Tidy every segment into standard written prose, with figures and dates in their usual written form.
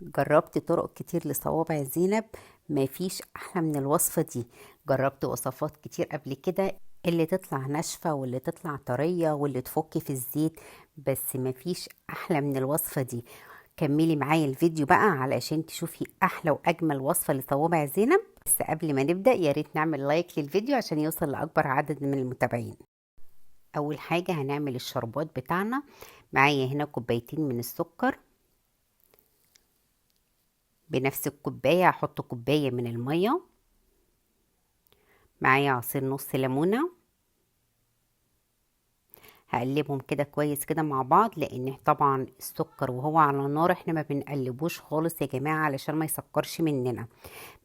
جربت طرق كتير لصوابع زينب، مفيش احلى من الوصفة دي. جربت وصفات كتير قبل كده، اللي تطلع ناشفة واللي تطلع طرية واللي تفكي في الزيت، بس مفيش احلى من الوصفة دي. كملي معايا الفيديو بقى علشان تشوفي احلى واجمل وصفة لصوابع زينب. بس قبل ما نبدأ يا ريت نعمل لايك للفيديو عشان يوصل لاكبر عدد من المتابعين. اول حاجة هنعمل الشربات بتاعنا. معايا هنا كوبايتين من السكر، بنفس الكوباية هحط كوباية من المية، معايا عصير نص ليمونة. هقلبهم كده كويس كده مع بعض، لان طبعا السكر وهو على النار احنا ما بنقلبوش خالص يا جماعة علشان ما يسكرش مننا.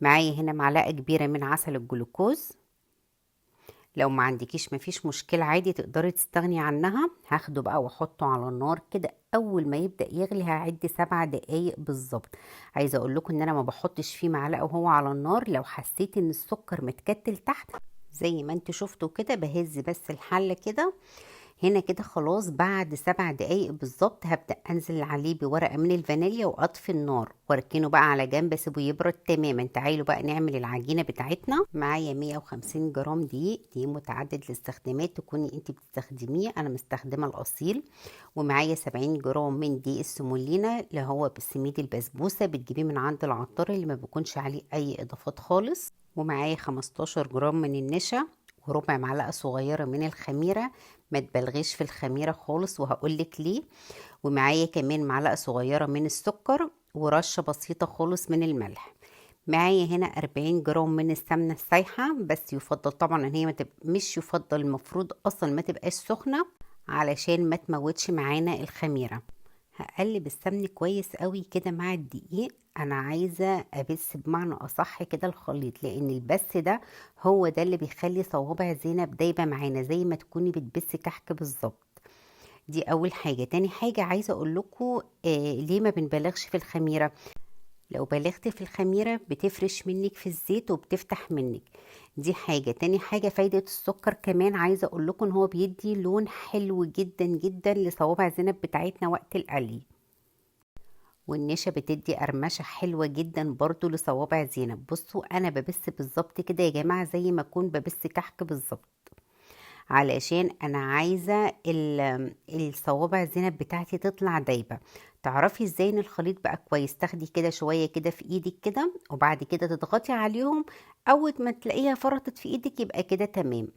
معايا هنا معلقة كبيرة من عسل الجلوكوز، لو ما عندكيش مفيش مشكلة عادي تقدري تستغني عنها. هاخده بقى واحطه على النار كده، اول ما يبدأ يغلي هعد 7 دقايق بالظبط. عايزة اقول لكم ان انا ما بحطش فيه معلقة وهو على النار. لو حسيت ان السكر متكتل تحت زي ما انتوا شفتوا كده، بهز بس الحلة كده. هنا كده خلاص بعد 7 دقايق بالظبط هبدأ انزل عليه بورقة من الفانيليا واطفي النار واركنه بقى على جنب، اسيبه يبرد تماما. تعالوا بقى نعمل العجينة بتاعتنا. معايا 150 جرام دقيق، دي متعدد الاستخدامات تكوني انت بتستخدميه، انا مستخدمة الاصيل. ومعايا 70 جرام من دقيق السمولينا اللي هو بسميد البسبوسة، بتجيبيه من عند العطار اللي ما بيكونش عليه اي اضافات خالص. ومعايا 15 جرام من النشا، وربع معلقة صغيرة من الخميرة. ما تبالغيش في الخميرة خالص وهقولك ليه. ومعايا كمان معلقة صغيرة من السكر، ورشة بسيطة خالص من الملح. معايا هنا 40 جرام من السمنة السايحة، بس يفضل طبعا ان هي مش يفضل، المفروض اصلا ما تبقاش سخنة علشان ما تموتش معانا الخميرة. هقلب السمن كويس قوي كده مع الدقيق. انا عايزة ابس بمعنى اصح كده الخليط، لان البس ده هو ده اللي بيخلي صوابع زينب دايبة معانا زي ما تكوني بتبسي كحك بالظبط. دي اول حاجة. تاني حاجة عايزة اقول لكم ليه ما بنبالغش في الخميرة. لو بالغت في الخميرة بتفرش منك في الزيت وبتفتح منك. دي حاجة. تاني حاجة فايدة السكر كمان، عايزة اقول لكم ان هو بيدي لون حلو جدا جدا لصوابع زينب بتاعتنا وقت القلي. والنشا بتدي قرمشة حلوة جدا برضو لصوابع زينب. بصوا انا ببس بالظبط كده يا جماعة زي ما اكون ببس كحك بالظبط، علشان انا عايزة الصوابع زينب بتاعتي تطلع دايبة. تعرفي ازاي ان الخليط بقى كويس؟ تاخدي كده شوية كده في ايدك كده، وبعد كده تضغطي عليهم، اول ما تلاقيها فرطت في ايدك يبقى كده تمام.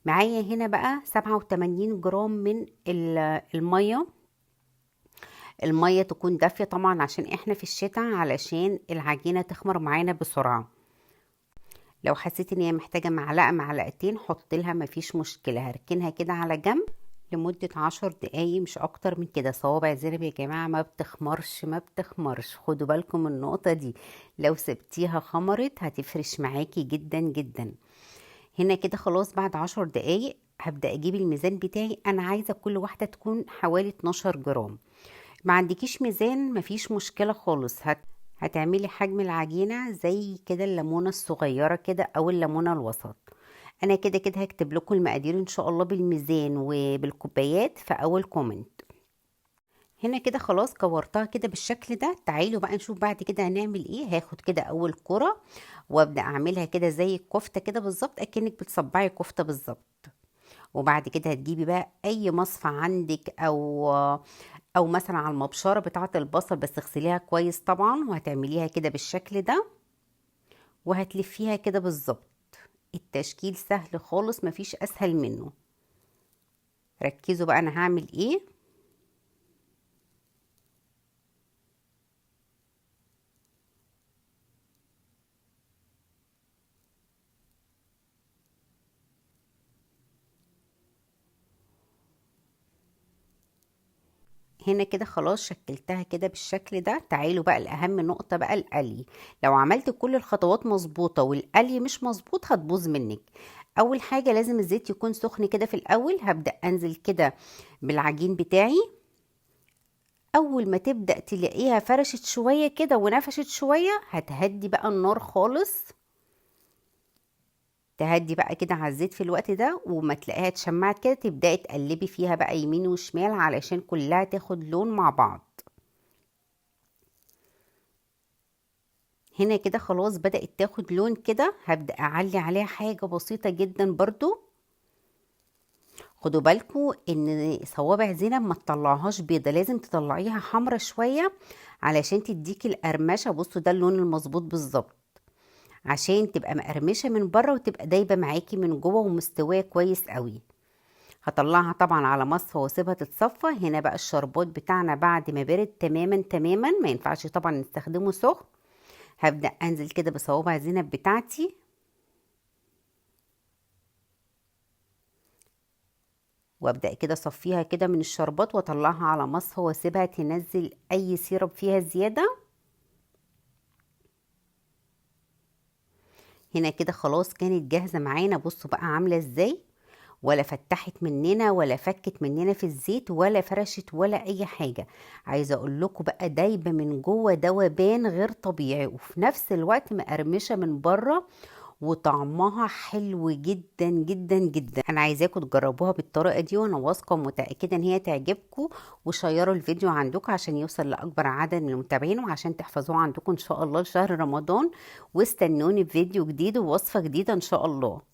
معايا هنا بقى 87 جرام من المية. المية تكون دافية طبعا عشان احنا في الشتاء، علشان العجينة تخمر معانا بسرعة. لو حسيت ان هي محتاجة معلقة معلقتين حط لها، مفيش مشكلة. هركنها كده على جنب لمدة 10 دقايق مش اكتر من كده. صوابع زينب يا جماعة ما بتخمرش ما بتخمرش، خدوا بالكم من النقطة دي. لو سبتيها خمرت هتفرش معاكي جدا جدا. هنا كده خلاص بعد 10 دقايق هبدأ اجيب الميزان بتاعي. انا عايزة كل واحدة تكون حوالي 12 جرام. ما عندكيش ميزان مفيش مشكلة خالص. هتعملي حجم العجينة زي كده الليمونة الصغيرة كده او الليمونة الوسط. انا كده كده هكتب لكم المقادير ان شاء الله بالميزان وبالكوبايات في اول كومنت. هنا كده خلاص كورتها كده بالشكل ده. تعالوا بقى نشوف بعد كده هنعمل ايه. هاخد كده اول كرة وابدأ اعملها كده زي الكفتة كده بالظبط، اكنك بتصبعي كفتة بالظبط. وبعد كده هتجيبي بقى اي مصفى عندك، او مثلا على المبشره بتاعه البصل، بس اغسليها كويس طبعا، وهتعمليها كده بالشكل ده وهتلفيها كده بالظبط. التشكيل سهل خالص مفيش اسهل منه. ركزوا بقى انا هعمل ايه. هنا كده خلاص شكلتها كده بالشكل ده. تعالوا بقى الاهم نقطة بقى، القلي. لو عملت كل الخطوات مظبوطة والقلي مش مظبوط هتبوظ منك. اول حاجة لازم الزيت يكون سخن كده في الاول. هبدأ انزل كده بالعجين بتاعي. اول ما تبدأ تلاقيها فرشت شوية كده ونفشت شوية هتهدي بقى النار خالص. تهدي بقى كده على الزيت في الوقت ده، وما تلاقيها اتشمعت كده تبدأي تقلبي فيها بقى يمين وشمال علشان كلها تاخد لون مع بعض. هنا كده خلاص بدأت تاخد لون كده، هبدأ اعلي عليها حاجة بسيطة جدا برضو. خدوا بالكم ان صوابع زينب ما تطلعهاش بيضة، لازم تطلعيها حمرة شوية علشان تديكي القرمشة. بصوا ده اللون المظبوط بالظبط، عشان تبقى مقرمشة من بره وتبقى دايبة معاكي من جوه ومستوية كويس قوي. هطلعها طبعا على مصفى واسيبها تتصفى. هنا بقى الشربات بتاعنا بعد ما برد تماما تماما، ما ينفعش طبعا نستخدمه سخن. هبدأ انزل كده بصوابع زينب بتاعتي، وابدأ كده اصفيها كده من الشربات واطلعها على مصفى واسيبها تنزل اي سيرب فيها زيادة. هنا كده خلاص كانت جاهزة معانا. بصوا بقى عاملة ازاي، ولا فتحت مننا ولا فكت مننا في الزيت ولا فرشت ولا اي حاجة. عايزة اقول لكم بقى دايبة من جوه دوبان غير طبيعي، وفي نفس الوقت مقرمشة من بره، وطعمها حلو جدا جدا جدا. انا عايزاكم تجربوها بالطريقه دي، وانا واثقه ومتاكده ان هي تعجبكم. وشيروا الفيديو عندكم عشان يوصل لاكبر عدد من المتابعين، وعشان تحفظوه عندكم ان شاء الله لشهر رمضان. واستنوني بفيديو جديد ووصفه جديده ان شاء الله.